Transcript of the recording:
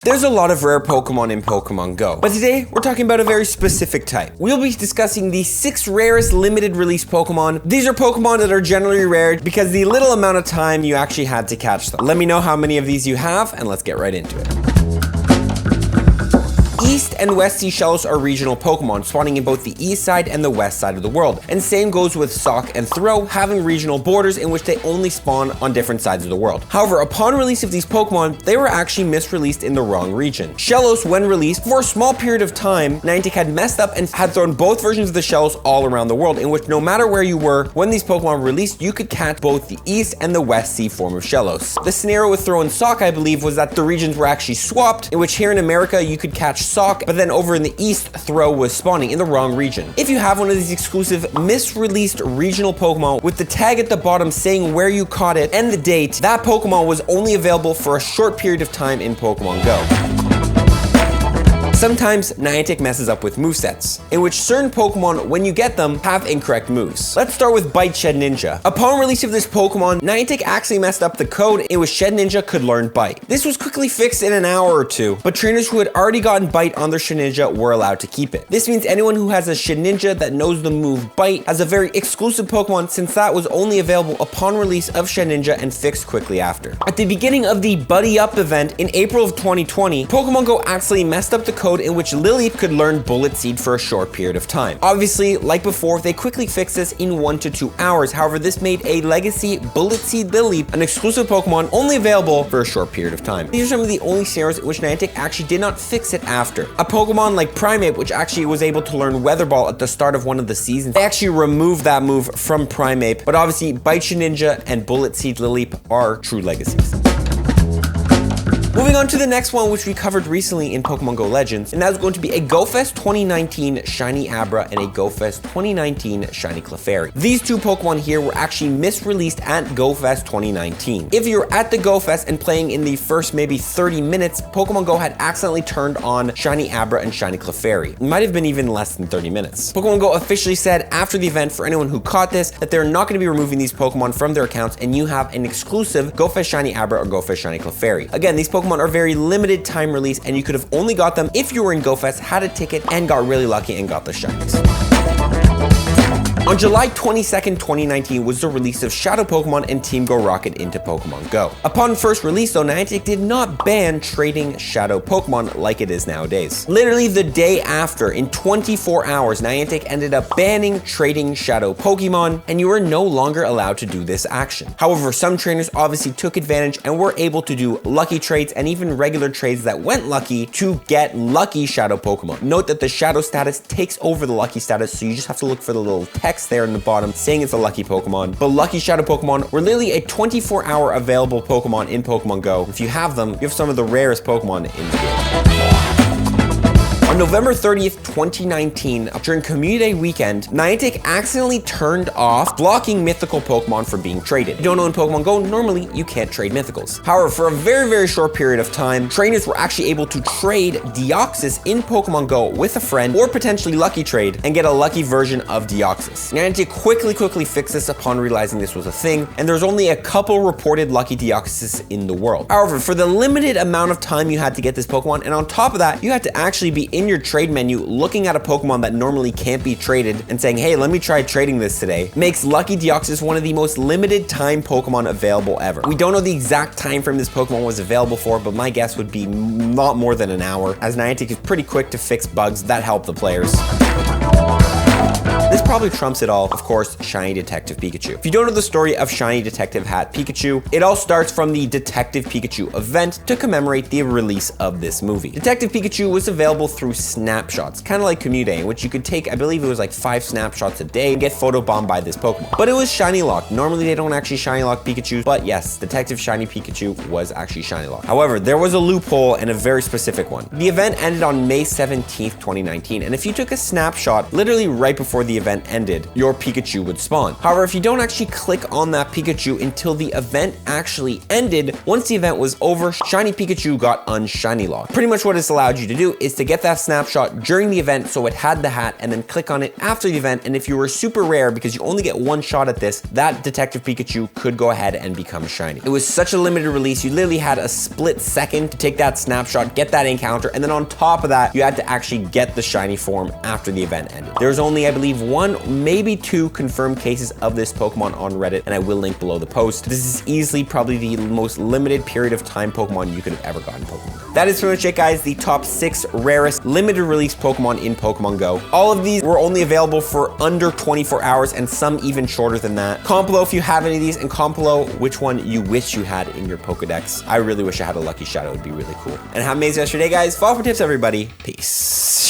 There's a lot of rare Pokemon in Pokemon Go, but today we're talking about a very specific type. We'll be discussing the 6 rarest limited release Pokemon. These are Pokemon that are generally rare because the little amount of time you actually had to catch them. Let me know how many of these you have and let's get right into it. East and West Sea Shellos are regional Pokemon, spawning in both the east side and the west side of the world. And same goes with Sock and Throw, having regional borders in which they only spawn on different sides of the world. However, upon release of these Pokemon, they were actually misreleased in the wrong region. Shellos, when released, for a small period of time, Niantic had messed up and had thrown both versions of the Shellos all around the world, in which no matter where you were, when these Pokemon released, you could catch both the East and the West Sea form of Shellos. The scenario with Throw and Sock, I believe, was that the regions were actually swapped, in which here in America, you could catch Sock, but then over in the East, Throw was spawning in the wrong region. If you have one of these exclusive misreleased regional Pokemon with the tag at the bottom saying where you caught it and the date, that Pokemon was only available for a short period of time in Pokemon Go. Sometimes Niantic messes up with movesets, in which certain Pokemon, when you get them, have incorrect moves. Let's start with Bite Shed Ninja. Upon release of this Pokemon, Niantic actually messed up the code in which Shed Ninja could learn Bite. This was quickly fixed in an hour or two, but trainers who had already gotten Bite on their Shed Ninja were allowed to keep it. This means anyone who has a Shed Ninja that knows the move Bite has a very exclusive Pokemon, since that was only available upon release of Shed Ninja and fixed quickly after. At the beginning of the Buddy Up event in April of 2020, Pokemon Go actually messed up the code in which Lileep could learn Bullet Seed for a short period of time. Obviously, like before, they quickly fixed this in 1 to 2 hours. However, this made a legacy Bullet Seed Lileep an exclusive Pokemon only available for a short period of time. These are some of the only scenarios in which Niantic actually did not fix it after. A Pokemon like Primeape, which actually was able to learn Weather Ball at the start of one of the seasons, they actually removed that move from Primeape, but obviously Bite Ninja and Bullet Seed Lileep are true legacies. Moving on to the next one, which we covered recently in Pokemon Go Legends, and that is going to be a GoFest 2019 Shiny Abra and a GoFest 2019 Shiny Clefairy. These two Pokemon here were actually misreleased at GoFest 2019. If you're at the GoFest and playing in the first maybe 30 minutes, Pokemon Go had accidentally turned on Shiny Abra and Shiny Clefairy. It might have been even less than 30 minutes. Pokemon Go officially said after the event, for anyone who caught this, that they're not going to be removing these Pokemon from their accounts, and you have an exclusive GoFest Shiny Abra or GoFest Shiny Clefairy. Again, these Pokemon are very limited time release, and you could have only got them if you were in GoFest, had a ticket, and got really lucky and got the shinies. On July 22nd, 2019 was the release of Shadow Pokemon and Team Go Rocket into Pokemon Go. Upon first release though, Niantic did not ban trading Shadow Pokemon like it is nowadays. Literally the day after, in 24 hours, Niantic ended up banning trading Shadow Pokemon, and you are no longer allowed to do this action. However, some trainers obviously took advantage and were able to do lucky trades and even regular trades that went lucky to get lucky Shadow Pokemon. Note that the Shadow status takes over the lucky status, so you just have to look for the little text there in the bottom saying it's a lucky Pokemon. But lucky Shadow Pokemon were literally a 24-hour available Pokemon in Pokemon Go. If you have them, you have some of the rarest Pokemon in the game. On November 30th, 2019, during Community Day weekend, Niantic accidentally turned off blocking mythical Pokemon from being traded. If you don't know in Pokemon Go, normally you can't trade mythicals. However, for a very short period of time, trainers were actually able to trade Deoxys in Pokemon Go with a friend, or potentially lucky trade, and get a lucky version of Deoxys. Niantic quickly fixed this upon realizing this was a thing, and there's only a couple reported lucky Deoxys in the world. However, for the limited amount of time you had to get this Pokemon, and on top of that, you had to actually be in your trade menu looking at a Pokemon that normally can't be traded and saying, hey, let me try trading this today, makes Lucky Deoxys one of the most limited time Pokemon available ever. We don't know the exact time frame this Pokemon was available for, but my guess would be not more than an hour, as Niantic is pretty quick to fix bugs that help the players. This probably trumps it all, of course, Shiny Detective Pikachu. If you don't know the story of Shiny Detective Hat Pikachu, it all starts from the Detective Pikachu event to commemorate the release of this movie. Detective Pikachu was available through snapshots, kind of like Community Day, in which you could take, I believe it was like 5 snapshots a day and get photobombed by this Pokemon. But it was Shiny Locked. Normally they don't actually Shiny Lock Pikachu, but yes, Detective Shiny Pikachu was actually Shiny Locked. However, there was a loophole and a very specific one. The event ended on May 17th, 2019, and if you took a snapshot literally right right before the event ended, your Pikachu would spawn. However, if you don't actually click on that Pikachu until the event actually ended, once the event was over, Shiny Pikachu got unshiny locked. Pretty much what this allowed you to do is to get that snapshot during the event so it had the hat, and then click on it after the event, and if you were super rare, because you only get one shot at this, that Detective Pikachu could go ahead and become shiny. It was such a limited release, you literally had a split second to take that snapshot, get that encounter, and then on top of that, you had to actually get the shiny form after the event ended. There's only, I believe, 1, maybe 2 confirmed cases of this Pokemon on Reddit, and I will link below the post. This is easily probably the most limited period of time Pokemon you could have ever gotten Pokemon. That is pretty much it, guys. The top 6 rarest limited release Pokemon in Pokemon Go. All of these were only available for under 24 hours, and some even shorter than that. Comment below if you have any of these, and comment below which one you wish you had in your Pokedex. I really wish I had a Lucky Shadow. It would be really cool. And have an amazing rest of your day, guys. Follow for tips, everybody. Peace.